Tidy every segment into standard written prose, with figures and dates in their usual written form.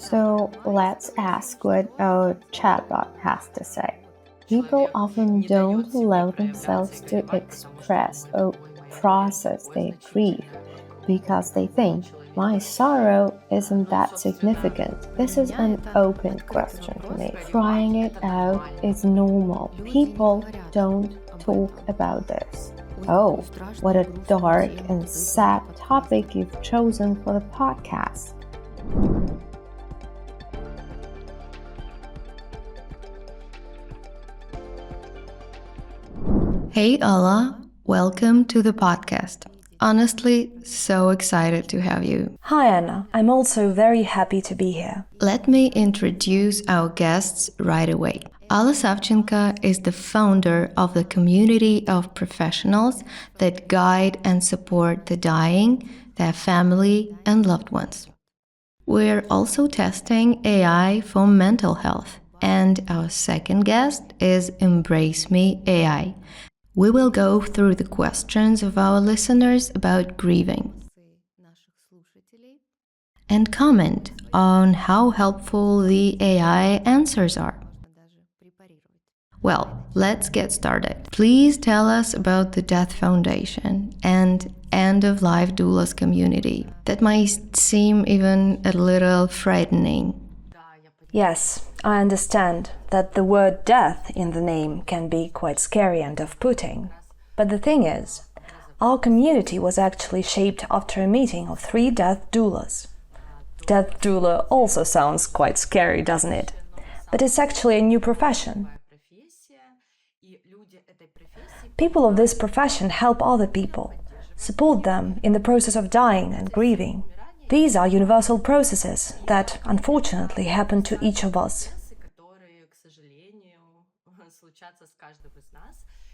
So let's ask what our chatbot has to say. People often don't allow themselves to express or process their grief because they think, my sorrow isn't that significant. This is an open question for me. Crying it out is normal. People don't talk about this. Oh, what a dark and sad topic you've chosen for the podcast. Hey Alla, welcome to the podcast. Honestly, so excited to have you. Hi Anna, I'm also very happy to be here. Let me introduce our guests right away. Alla Savchenko is the founder of the community of professionals that guide and support the dying, their family, and loved ones. We're also testing AI for mental health. And our second guest is Embrace Me AI. We will go through the questions of our listeners about grieving and comment on how helpful the AI answers are. Well, let's get started. Please tell us about the Death Foundation and end-of-life doulas community. That might seem even a little frightening. Yes, I understand that the word death in the name can be quite scary and off-putting. But the thing is, our community was actually shaped after a meeting of 3 death doulas. Death doula also sounds quite scary, doesn't it? But it's actually a new profession. People of this profession help other people, support them in the process of dying and grieving. These are universal processes that, unfortunately, happen to each of us.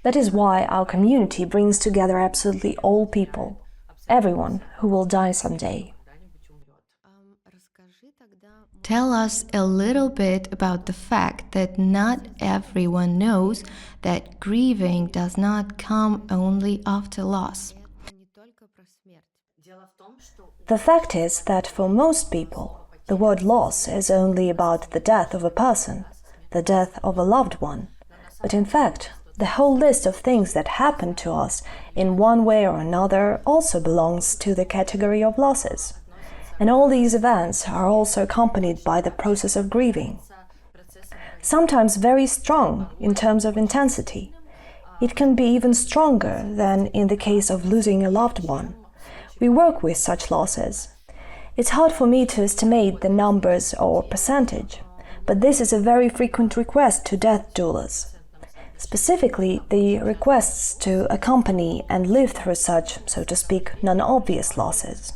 That is why our community brings together absolutely all people, everyone who will die someday. Tell us a little bit about the fact that not everyone knows that grieving does not come only after loss. The fact is that for most people, the word loss is only about the death of a person, the death of a loved one. But in fact, the whole list of things that happen to us in one way or another also belongs to the category of losses. And all these events are also accompanied by the process of grieving. Sometimes very strong in terms of intensity. It can be even stronger than in the case of losing a loved one. We work with such losses. It's hard for me to estimate the numbers or percentage, but this is a very frequent request to death doulas. Specifically, the requests to accompany and live through such, so to speak, non-obvious losses.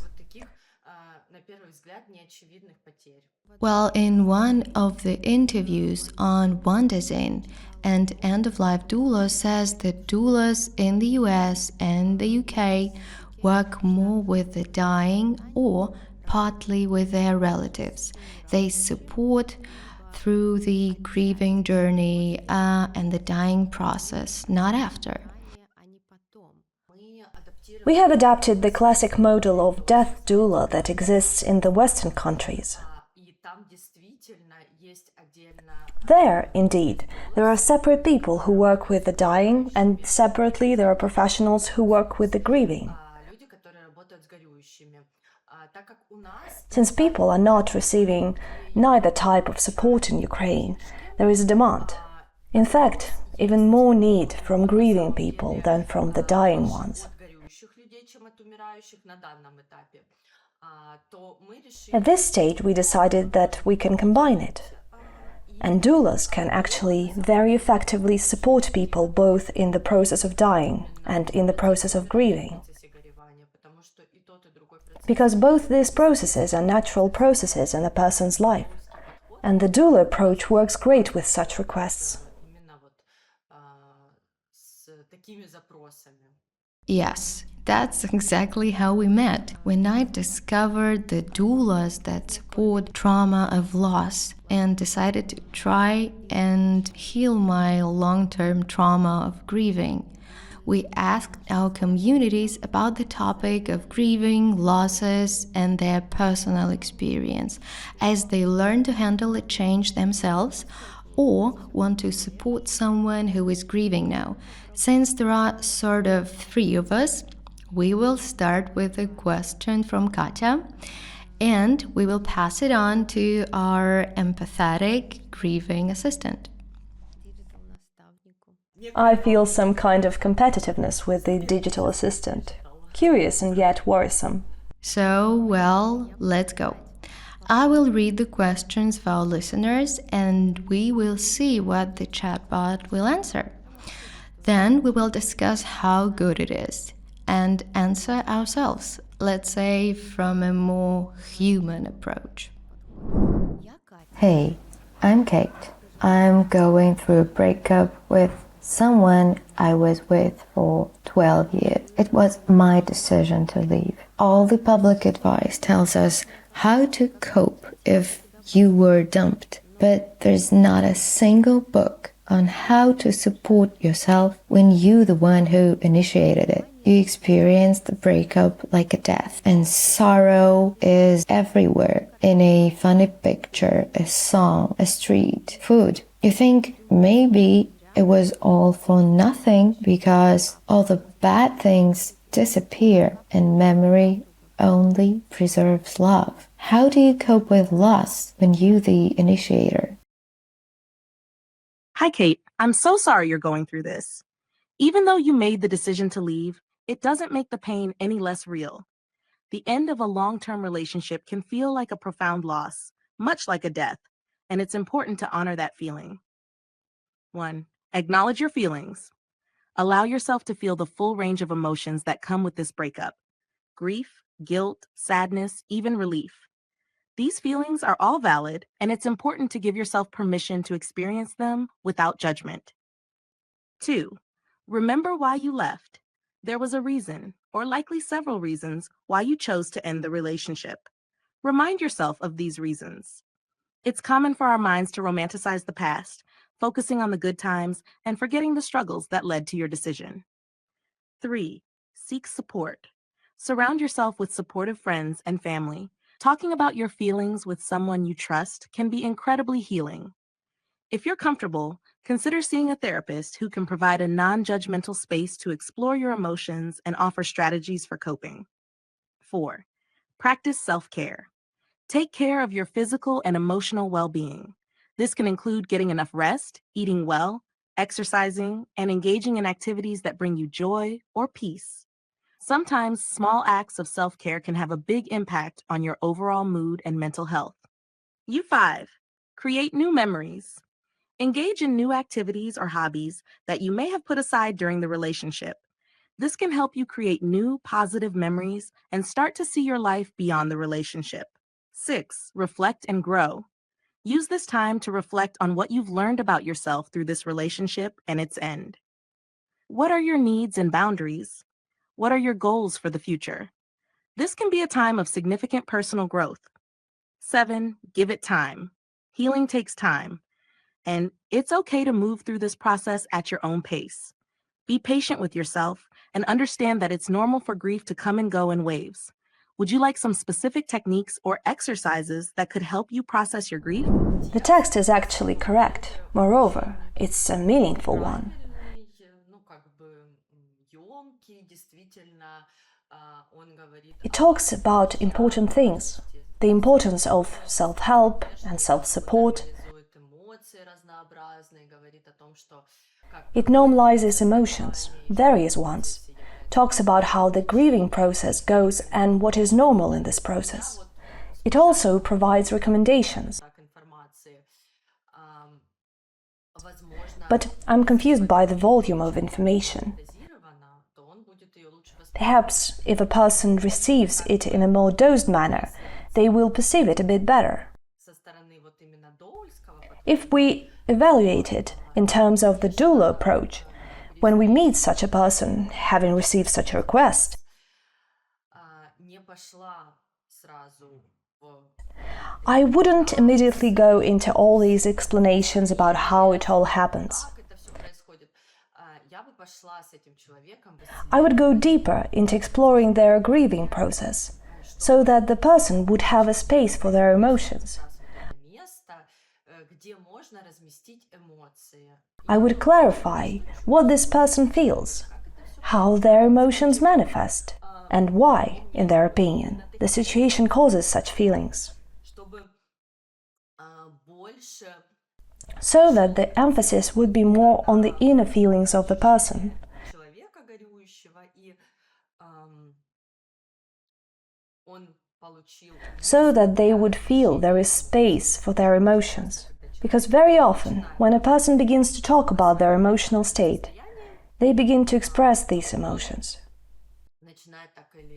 Well, in one of the interviews on Wonderzine, an end-of-life doula says that doulas in the US and the UK work more with the dying or partly with their relatives. They support through the grieving journey and the dying process, not after. We have adapted the classic model of death doula that exists in the Western countries. There, indeed, there are separate people who work with the dying, and separately there are professionals who work with the grieving. Since people are not receiving neither type of support in Ukraine, there is a demand. In fact, even more need from grieving people than from the dying ones. At this stage, we decided that we can combine it. And doulas can actually very effectively support people both in the process of dying and in the process of grieving. Because both these processes are natural processes in a person's life. And the doula approach works great with such requests. Yes, that's exactly how we met. When I discovered the doulas that support trauma of loss and decided to try and heal my long-term trauma of grieving. we asked our communities about the topic of grieving, losses, and their personal experience as they learn to handle a change themselves or want to support someone who is grieving now. Since there are sort of three of us, we will start with a question from Katya, and we will pass it on to our empathetic grieving assistant. I feel some kind of competitiveness with the digital assistant. Curious and yet worrisome. So, well, let's go. I will read the questions for our listeners and we will see what the chatbot will answer. Then we will discuss how good it is and answer ourselves, let's say from a more human approach. Hey, I'm Kate. I'm going through a breakup with someone I was with for 12 years. It was my decision to leave. All the public advice tells us how to cope if you were dumped, but there's not a single book on how to support yourself when you're the one who initiated it. You experienced the breakup like a death, and sorrow is everywhere in a funny picture, a song, a street, food. You think maybe it was all for nothing because all the bad things disappear and memory only preserves love. How do you cope with loss when you're the initiator? Hi, Kate. I'm so sorry you're going through this. Even though you made the decision to leave, it doesn't make the pain any less real. The end of a long-term relationship can feel like a profound loss, much like a death, and it's important to honor that feeling. 1. Acknowledge your feelings. Allow yourself to feel the full range of emotions that come with this breakup: grief, guilt, sadness, even relief. These feelings are all valid, and it's important to give yourself permission to experience them without judgment. 2. Remember why you left. There was a reason, or likely several reasons, why you chose to end the relationship. Remind yourself of these reasons. It's common for our minds to romanticize the past, focusing on the good times and forgetting the struggles that led to your decision. 3. Seek support. Surround yourself with supportive friends and family. Talking about your feelings with someone you trust can be incredibly healing. If you're comfortable, consider seeing a therapist who can provide a non-judgmental space to explore your emotions and offer strategies for coping. 4. Practice self-care. Take care of your physical and emotional well-being. This can include getting enough rest, eating well, exercising, and engaging in activities that bring you joy or peace. Sometimes small acts of self-care can have a big impact on your overall mood and mental health. U5. Create new memories. Engage in new activities or hobbies that you may have put aside during the relationship. This can help you create new positive memories and start to see your life beyond the relationship. 6. Reflect and grow. Use this time to reflect on what you've learned about yourself through this relationship and its end. What are your needs and boundaries? What are your goals for the future? This can be a time of significant personal growth. 7. Give it time. Healing takes time, and it's okay to move through this process at your own pace. Be patient with yourself and understand that it's normal for grief to come and go in waves. Would you like some specific techniques or exercises that could help you process your grief? The text is actually correct. Moreover, it's a meaningful one. It talks about important things, the importance of self-help and self-support. It normalizes emotions, various ones, talks about how the grieving process goes and what is normal in this process. It also provides recommendations. But I'm confused by the volume of information. Perhaps if a person receives it in a more dosed manner, they will perceive it a bit better. If we evaluate it in terms of the doula approach, when we meet such a person, having received such a request, I wouldn't immediately go into all these explanations about how it all happens. I would go deeper into exploring their grieving process, so that the person would have a space for their emotions. I would clarify what this person feels, how their emotions manifest, and why, in their opinion, the situation causes such feelings. So that the emphasis would be more on the inner feelings of the person. So that they would feel there is space for their emotions. Because very often, when a person begins to talk about their emotional state, they begin to express these emotions.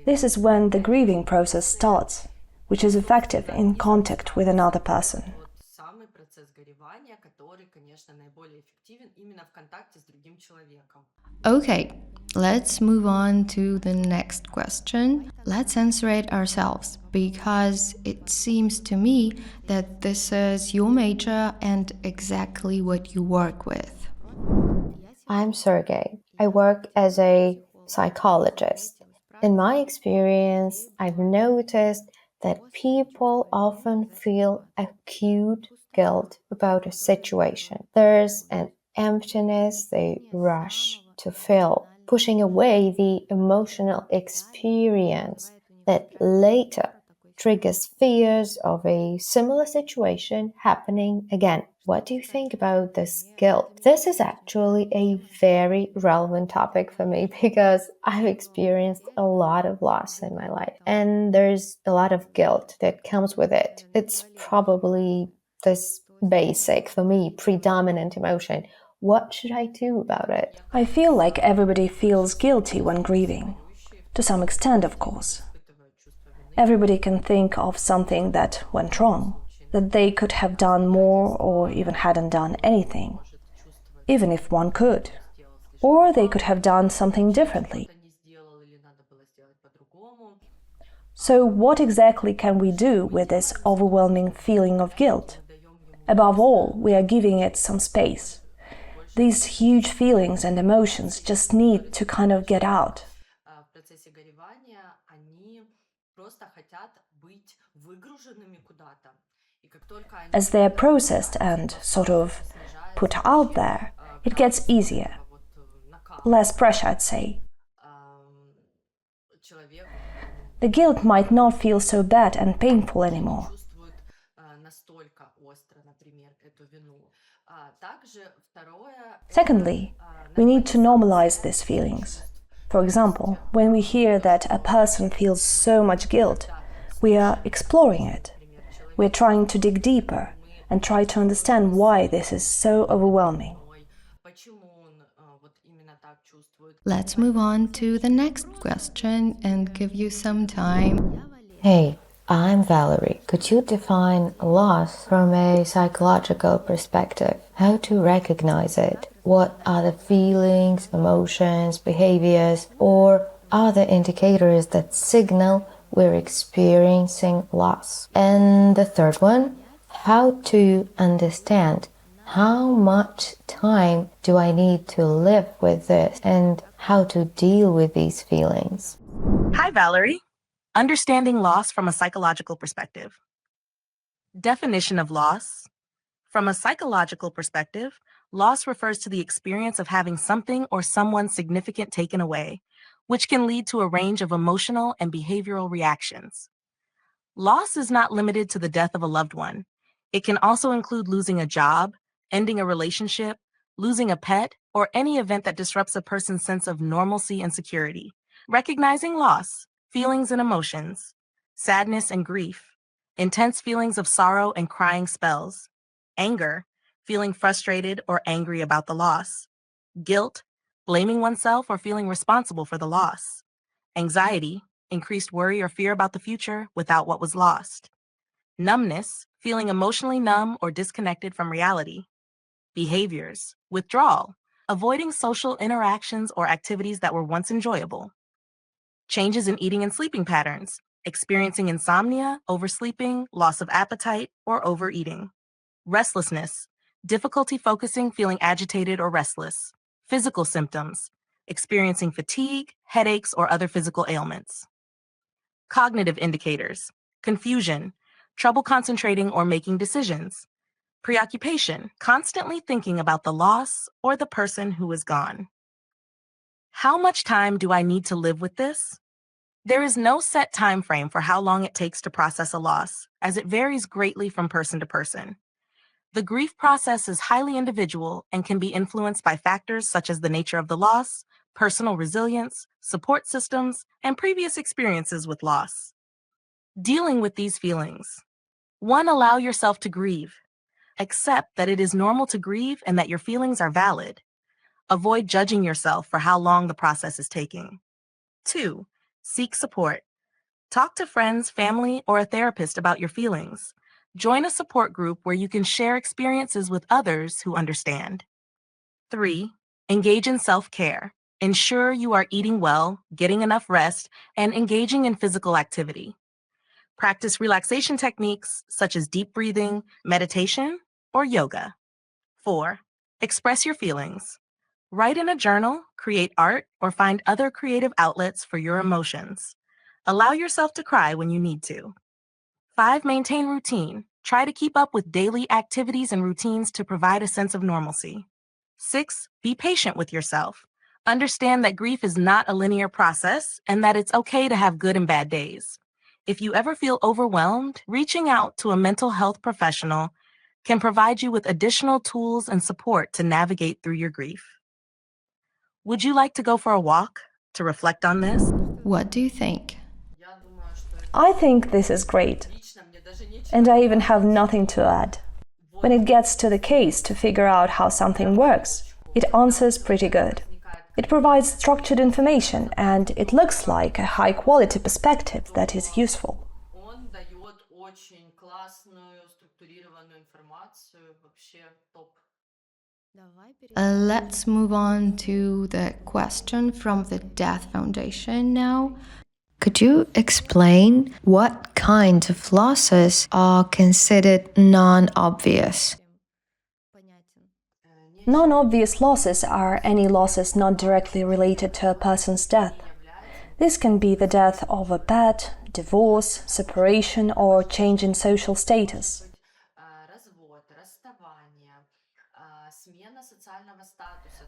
This is when the grieving process starts, which is effective in contact with another person. Okay, let's move on to the next question. Let's answer it ourselves because it seems to me that this is your major and exactly what you work with. I'm Sergey. I work as a psychologist. In my experience, I've noticed that people often feel acute guilt about a situation. There's an emptiness they rush to fill, pushing away the emotional experience that later triggers fears of a similar situation happening again. What do you think about this guilt? This is actually a very relevant topic for me because I've experienced a lot of loss in my life, and there's a lot of guilt that comes with it. It's probably this basic, for me, predominant emotion. What should I do about it? I feel like everybody feels guilty when grieving. To some extent, of course. Everybody can think of something that went wrong, that they could have done more or even hadn't done anything, even if one could. Or they could have done something differently. So what exactly can we do with this overwhelming feeling of guilt? Above all, we are giving it some space. These huge feelings and emotions just need to kind of get out. As they are processed and sort of put out there, it gets easier. Less pressure, I'd say. The guilt might not feel so bad and painful anymore. Secondly, we need to normalize these feelings. For example, when we hear that a person feels so much guilt, we are exploring it. We're trying to dig deeper and try to understand why this is so overwhelming. Let's move on to the next question and give you some time. Hey, I'm Valery. Could you define loss from a psychological perspective? How to recognize it? What are the feelings, emotions, behaviors, or other indicators that signal we're experiencing loss? And the third one, how to understand how much time do I need to live with this and how to deal with these feelings? Hi, Valerie. Understanding loss from a psychological perspective. Definition of loss. From a psychological perspective, loss refers to the experience of having something or someone significant taken away, which can lead to a range of emotional and behavioral reactions. Loss is not limited to the death of a loved one. It can also include losing a job, ending a relationship, losing a pet, or any event that disrupts a person's sense of normalcy and security. Recognizing loss, feelings and emotions, sadness and grief, intense feelings of sorrow and crying spells, anger, feeling frustrated or angry about the loss, guilt, blaming oneself or feeling responsible for the loss, anxiety, increased worry or fear about the future without what was lost, numbness, feeling emotionally numb or disconnected from reality, behaviors, withdrawal, avoiding social interactions or activities that were once enjoyable, changes in eating and sleeping patterns, experiencing insomnia, oversleeping, loss of appetite, or overeating, restlessness, difficulty focusing, feeling agitated or restless, physical symptoms, experiencing fatigue, headaches, or other physical ailments. Cognitive indicators: confusion, trouble concentrating or making decisions, preoccupation, constantly thinking about the loss or the person who is gone. How much time do I need to live with this? There is no set time frame for how long it takes to process a loss, as it varies greatly from person to person. The grief process is highly individual and can be influenced by factors such as the nature of the loss, personal resilience, support systems, and previous experiences with loss. Dealing with these feelings. 1. Allow yourself to grieve. Accept that it is normal to grieve and that your feelings are valid. Avoid judging yourself for how long the process is taking. 2. Seek support. Talk to friends, family, or a therapist about your feelings. Join a support group where you can share experiences with others who understand. 3. Engage in self-care. Ensure you are eating well, getting enough rest, and engaging in physical activity. Practice relaxation techniques such as deep breathing, meditation, or yoga. 4. Express your feelings. Write in a journal, create art, or find other creative outlets for your emotions. Allow yourself to cry when you need to. 5. Maintain routine. Try to keep up with daily activities and routines to provide a sense of normalcy. 6. Be patient with yourself. Understand that grief is not a linear process and that it's okay to have good and bad days. If you ever feel overwhelmed, reaching out to a mental health professional can provide you with additional tools and support to navigate through your grief. Would you like to go for a walk to reflect on this? What do you think? I think this is great. And I even have nothing to add. When it gets to the case to figure out how something works, it answers pretty good. It provides structured information, and it looks like a high-quality perspective that is useful. Let's move on to the question from the Death Foundation now. Could you explain what kinds of losses are considered non-obvious? Non-obvious losses are any losses not directly related to a person's death. This can be the death of a pet, divorce, separation, or change in social status.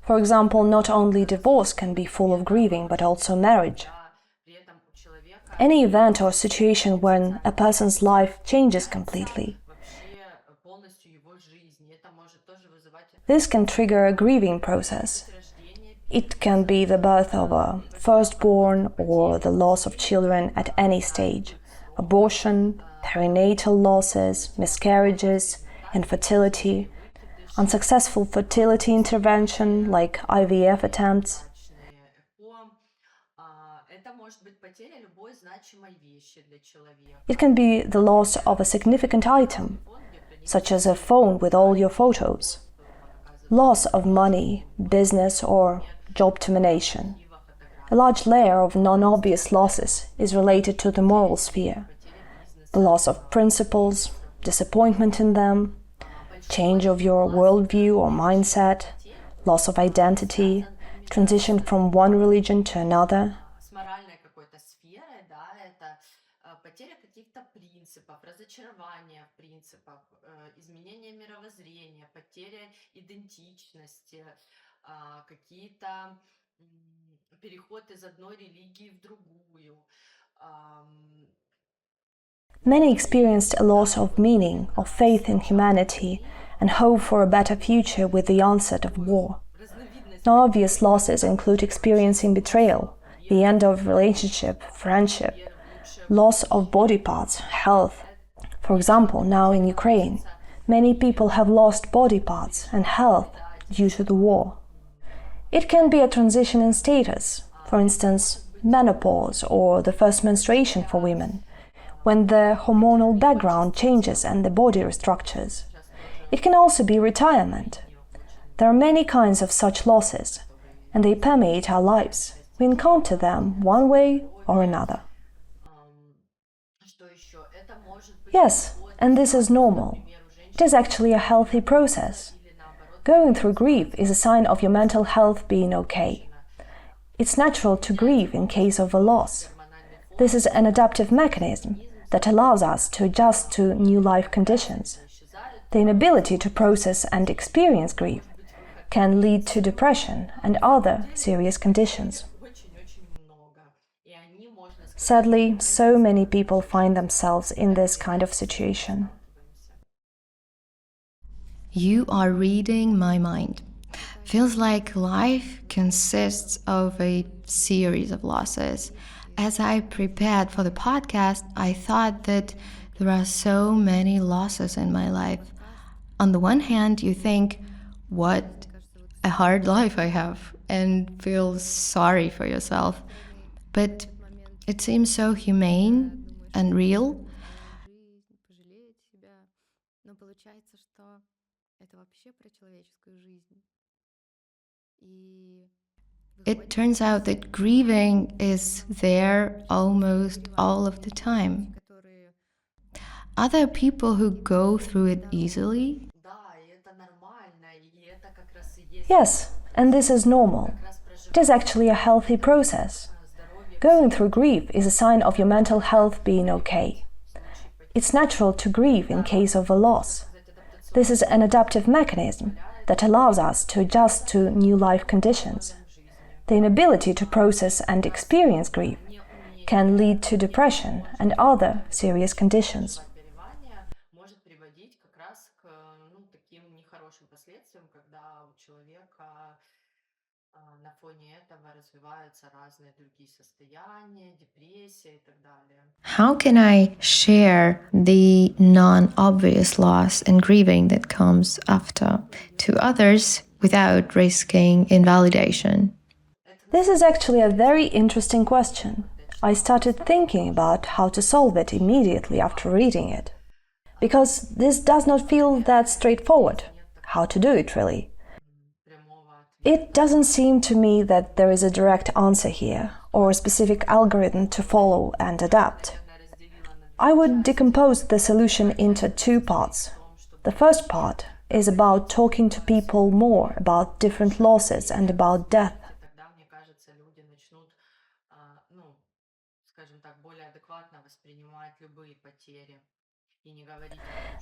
For example, not only divorce can be full of grieving, but also marriage. Any event or situation when a person's life changes completely. This can trigger a grieving process. It can be the birth of a firstborn or the loss of children at any stage, abortion, perinatal losses, miscarriages, infertility, unsuccessful fertility intervention like IVF attempts. It can be the loss of a significant item, such as a phone with all your photos, loss of money, business, or job termination. A large layer of non-obvious losses is related to the moral sphere. The loss of principles, disappointment in them, change of your worldview or mindset, loss of identity, transition from one religion to another. Many experienced a loss of meaning, of faith in humanity, and hope for a better future with the onset of war. Non-obvious losses include experiencing betrayal, the end of relationship, friendship, loss of body parts, health. For example, now in Ukraine, many people have lost body parts and health due to the war. It can be a transition in status, for instance, menopause or the first menstruation for women, when the hormonal background changes and the body restructures. It can also be retirement. There are many kinds of such losses, and they permeate our lives. We encounter them one way or another. Yes, and this is normal. It is actually a healthy process. Going through grief is a sign of your mental health being okay. It's natural to grieve in case of a loss. This is an adaptive mechanism that allows us to adjust to new life conditions. The inability to process and experience grief can lead to depression and other serious conditions. Sadly, so many people find themselves in this kind of situation. You are reading my mind. Feels like life consists of a series of losses. As I prepared for the podcast, I thought that there are so many losses in my life. On the one hand, you think, what a hard life I have, and feel sorry for yourself. But it seems so humane and real. It turns out that grieving is there almost all of the time. Are there people who go through it easily? Yes, and this is normal. It is actually a healthy process. Going through grief is a sign of your mental health being okay. It's natural to grieve in case of a loss. This is an adaptive mechanism that allows us to adjust to new life conditions. The inability to process and experience grief can lead to depression and other serious conditions. How can I share the non-obvious loss and grieving that comes after to others without risking invalidation? This is actually a very interesting question. I started thinking about how to solve it immediately after reading it. Because this does not feel that straightforward. How to do it, really. It doesn't seem to me that there is a direct answer here, or a specific algorithm to follow and adapt. I would decompose the solution into two parts. The first part is about talking to people more about different losses and about death.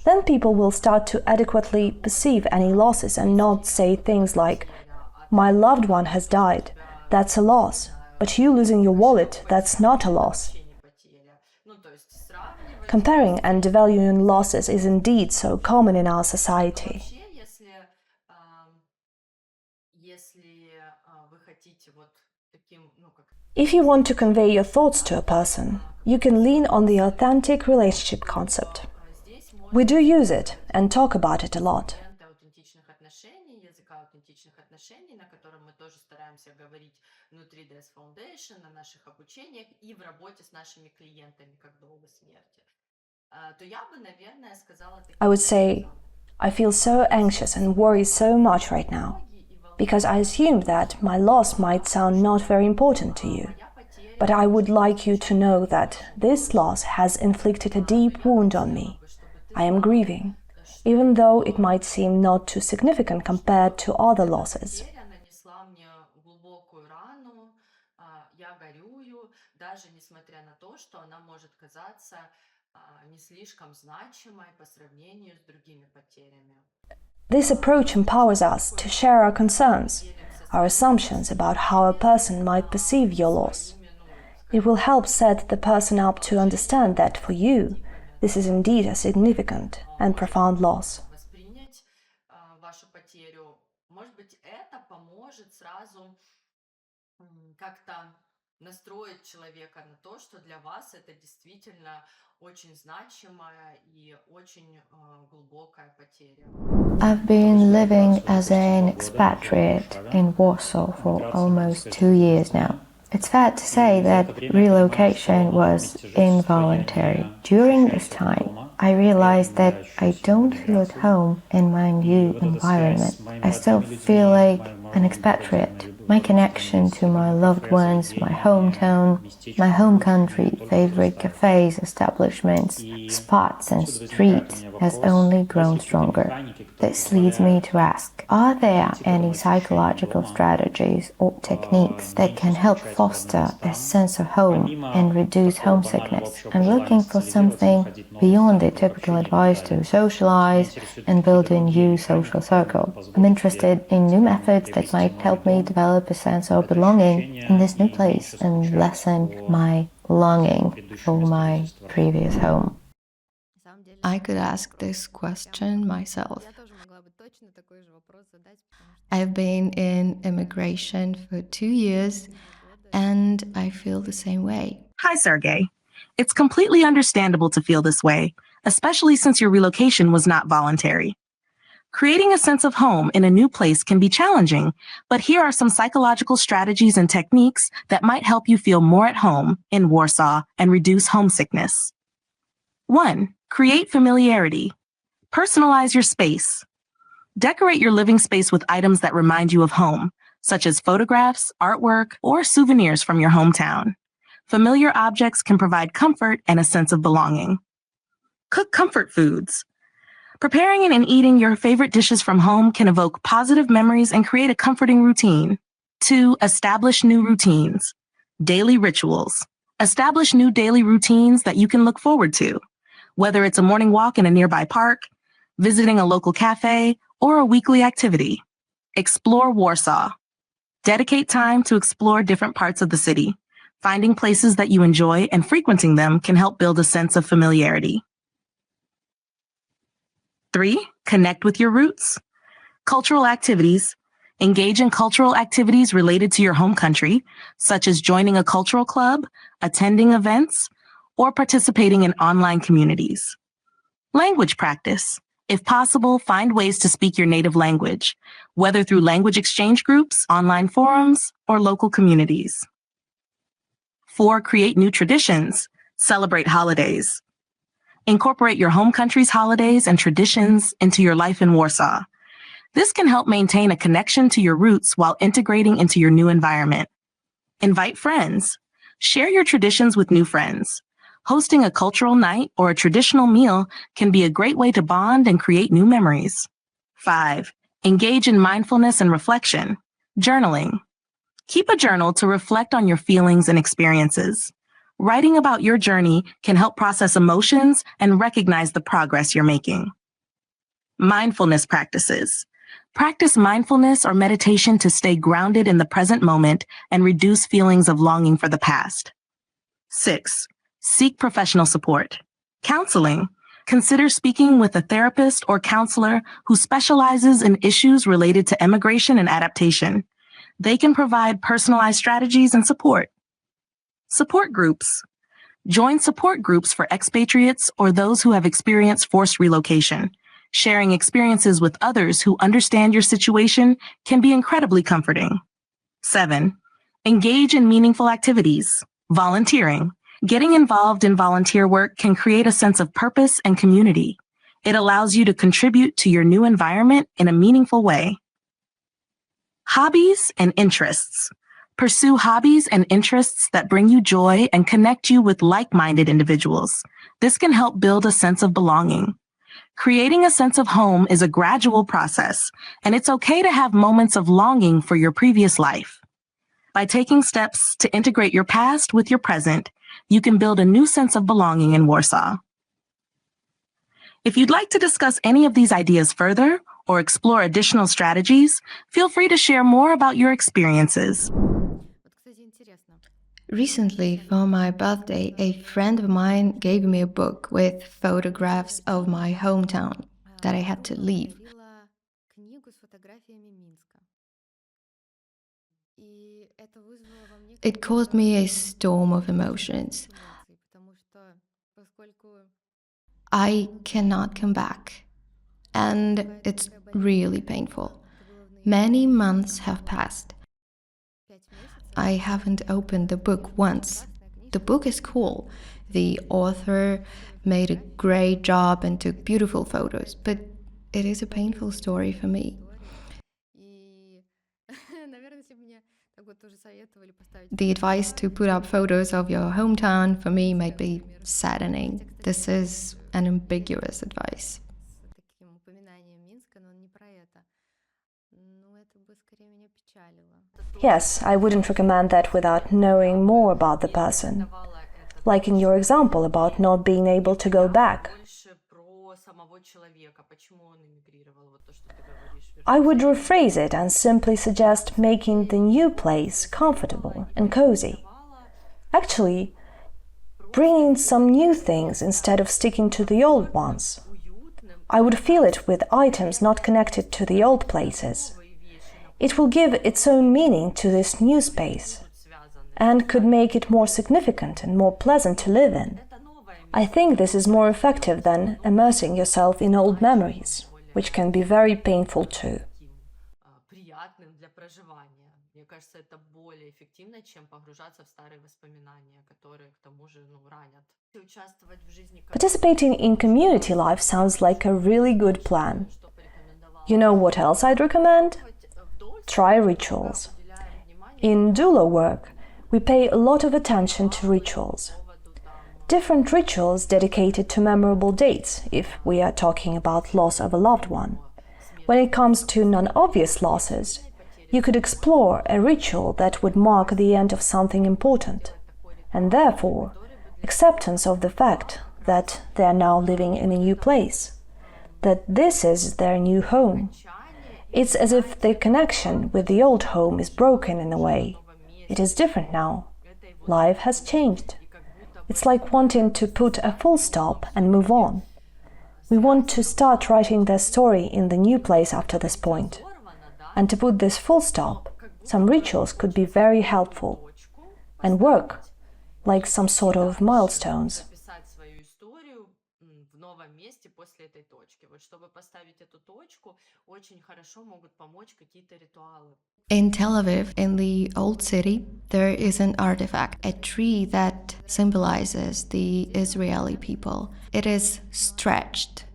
Then people will start to adequately perceive any losses and not say things like, "My loved one has died, that's a loss, but you losing your wallet, that's not a loss." Comparing and devaluing losses is indeed so common in our society. If you want to convey your thoughts to a person, you can lean on the authentic relationship concept. We do use it and talk about it a lot. I would say, I feel so anxious and worry so much right now, because I assumed that my loss might sound not very important to you. But I would like you to know that this loss has inflicted a deep wound on me. I am grieving, even though it might seem not too significant compared to other losses. This approach empowers us to share our concerns, our assumptions about how a person might perceive your loss. It will help set the person up to understand that for you, this is indeed a significant and profound loss. I've been living as an expatriate in Warsaw for almost 2 years now. It's fair to say that relocation was involuntary. During this time, I realized that I don't feel at home in my new environment. I still feel like an expatriate. My connection to my loved ones, my hometown, my home country, favorite cafes, establishments, spots and streets has only grown stronger. This leads me to ask, are there any psychological strategies or techniques that can help foster a sense of home and reduce homesickness? I'm looking for something beyond the typical advice to socialize and build a new social circle. I'm interested in new methods that might help me develop a sense of belonging in this new place and lessen my longing for my previous home. I could ask this question myself. I've been in immigration for 2 years and I feel the same way. Hi, Sergey. It's completely understandable to feel this way, especially since your relocation was not voluntary. Creating a sense of home in a new place can be challenging, but here are some psychological strategies and techniques that might help you feel more at home in Warsaw and reduce homesickness. 1. Create familiarity. Personalize your space. Decorate your living space with items that remind you of home, such as photographs, artwork, or souvenirs from your hometown. Familiar objects can provide comfort and a sense of belonging. Cook comfort foods. Preparing and eating your favorite dishes from home can evoke positive memories and create a comforting routine. 2. Establish new routines. Daily rituals. Establish new daily routines that you can look forward to, whether it's a morning walk in a nearby park, visiting a local cafe, or a weekly activity. Explore Warsaw. Dedicate time to explore different parts of the city. Finding places that you enjoy and frequenting them can help build a sense of familiarity. 3. Connect with your roots. Cultural activities. Engage in cultural activities related to your home country, such as joining a cultural club, attending events, or participating in online communities. Language practice. If possible, find ways to speak your native language, whether through language exchange groups, online forums, or local communities. 4. Create new traditions. Celebrate holidays. Incorporate your home country's holidays and traditions into your life in Warsaw. This can help maintain a connection to your roots while integrating into your new environment. Invite friends. Share your traditions with new friends. Hosting a cultural night or a traditional meal can be a great way to bond and create new memories. 5. Engage in mindfulness and reflection. Journaling. Keep a journal to reflect on your feelings and experiences. Writing about your journey can help process emotions and recognize the progress you're making. Mindfulness practices. Practice mindfulness or meditation to stay grounded in the present moment and reduce feelings of longing for the past. 6. Seek professional support. Counseling. Consider speaking with a therapist or counselor who specializes in issues related to immigration and adaptation. They can provide personalized strategies and support. Support groups. Join support groups for expatriates or those who have experienced forced relocation. Sharing experiences with others who understand your situation can be incredibly comforting. 7. Engage in meaningful activities. Volunteering. Getting involved in volunteer work can create a sense of purpose and community. It allows you to contribute to your new environment in a meaningful way. Hobbies and interests. Pursue hobbies and interests that bring you joy and connect you with like-minded individuals. This can help build a sense of belonging. Creating a sense of home is a gradual process, and it's okay to have moments of longing for your previous life. By taking steps to integrate your past with your present, you can build a new sense of belonging in Warsaw. If you'd like to discuss any of these ideas further or explore additional strategies, feel free to share more about your experiences. Recently, for my birthday, a friend of mine gave me a book with photographs of my hometown that I had to leave. It caused me a storm of emotions. I cannot come back, and it's really painful. Many months have passed. I haven't opened the book once. The book is cool. The author made a great job and took beautiful photos, but it is a painful story for me. The advice to put up photos of your hometown for me might be saddening. This is an ambiguous advice. Yes, I wouldn't recommend that without knowing more about the person. Like in your example about not being able to go back. I would rephrase it and simply suggest making the new place comfortable and cozy. Actually, bringing some new things instead of sticking to the old ones. I would fill it with items not connected to the old places. It will give its own meaning to this new space and could make it more significant and more pleasant to live in. I think this is more effective than immersing yourself in old memories, which can be very painful too. Participating in community life sounds like a really good plan. You know what else I'd recommend? Try rituals. In doula work, we pay a lot of attention to rituals. Different rituals dedicated to memorable dates, if we are talking about loss of a loved one. When it comes to non-obvious losses, you could explore a ritual that would mark the end of something important, and therefore acceptance of the fact that they are now living in a new place, that this is their new home. It's as if the connection with the old home is broken in a way. It is different now. Life has changed. It's like wanting to put a full stop and move on. We want to start writing their story in the new place after this point. And to put this full stop, some rituals could be very helpful and work like some sort of milestones. In Tel Aviv, in the old city, there is an artifact, a tree that symbolizes the Israeli people. It is stretched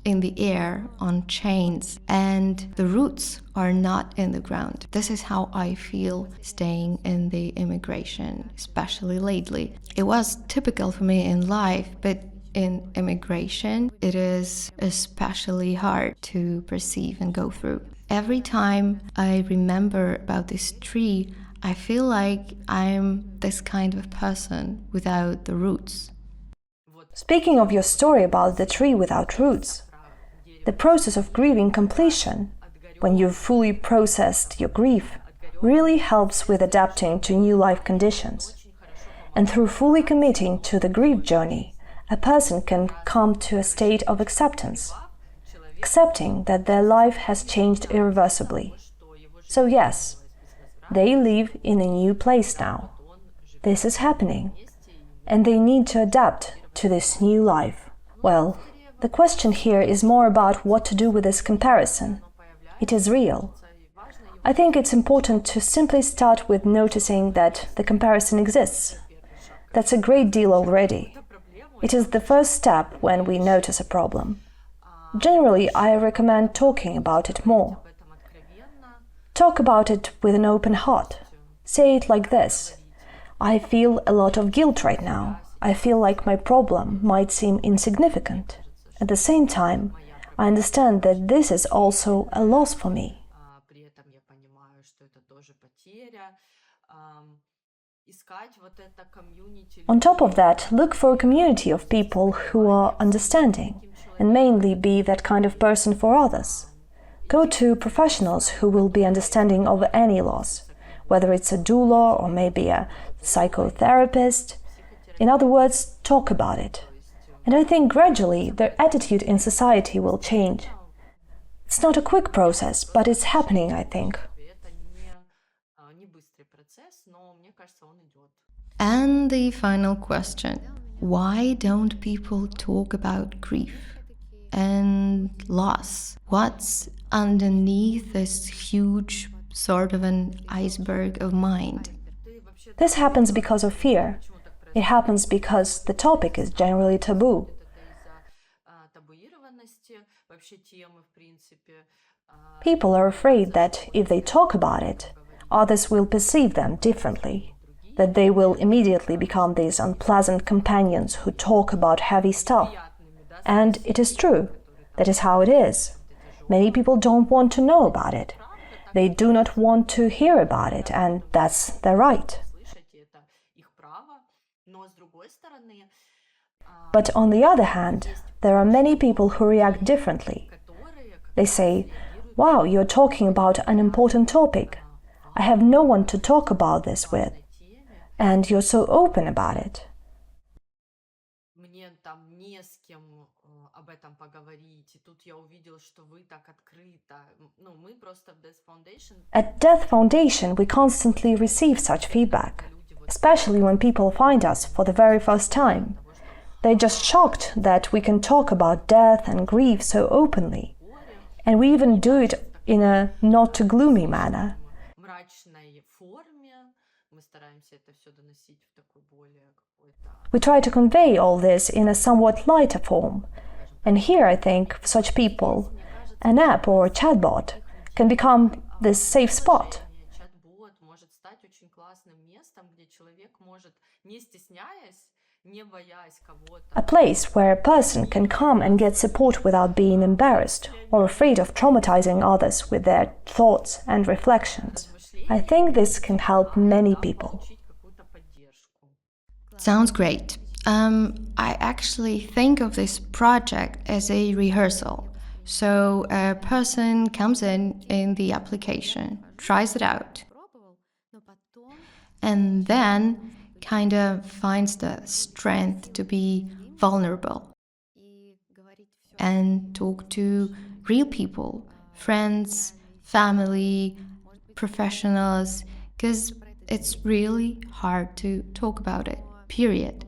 in the air on chains, and the roots are not in the ground. This is how I feel staying in the immigration, especially lately. It was typical for me in life, but in immigration, it is especially hard to perceive and go through. Every time I remember about this tree, I feel like I'm this kind of person without the roots. Speaking of your story about the tree without roots, the process of grieving completion, when you've fully processed your grief, really helps with adapting to new life conditions. And through fully committing to the grief journey, a person can come to a state of acceptance, accepting that their life has changed irreversibly. So yes, they live in a new place now. This is happening, and they need to adapt to this new life. Well, the question here is more about what to do with this comparison. It is real. I think it's important to simply start with noticing that the comparison exists. That's a great deal already. It is the first step when we notice a problem. Generally, I recommend talking about it more. Talk about it with an open heart. Say it like this: I feel a lot of guilt right now. I feel like my problem might seem insignificant. At the same time, I understand that this is also a loss for me. On top of that, look for a community of people who are understanding, and mainly be that kind of person for others. Go to professionals who will be understanding of any loss, whether it's a doula or maybe a psychotherapist. In other words, talk about it. And I think gradually their attitude in society will change. It's not a quick process, but it's happening, I think. And the final question: why don't people talk about grief and loss? What's underneath this huge sort of an iceberg of mind? This happens because of fear. It happens because the topic is generally taboo. People are afraid that if they talk about it, others will perceive them differently, that they will immediately become these unpleasant companions who talk about heavy stuff. And it is true. That is how it is. Many people don't want to know about it. They do not want to hear about it, and that's their right. But on the other hand, there are many people who react differently. They say, "Wow, you're talking about an important topic. I have no one to talk about this with. And you're so open about it." At Death Foundation, we constantly receive such feedback, especially when people find us for the very first time. They're just shocked that we can talk about death and grief so openly, and we even do it in a not too gloomy manner. We try to convey all this in a somewhat lighter form, and here I think, for such people, an app or a chatbot can become this safe spot. A place where a person can come and get support without being embarrassed or afraid of traumatizing others with their thoughts and reflections. I think this can help many people. Sounds great. I actually think of this project as a rehearsal. So a person comes in the application, tries it out, and then kind of finds the strength to be vulnerable and talk to real people, friends, family, professionals, because it's really hard to talk about it, period.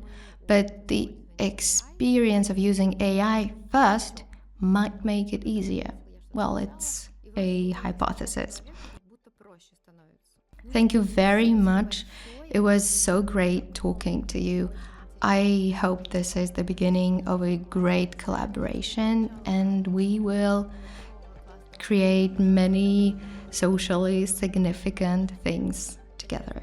But the experience of using AI first might make it easier. Well, it's a hypothesis. Thank you very much. It was so great talking to you. I hope this is the beginning of a great collaboration, and we will create many socially significant things together.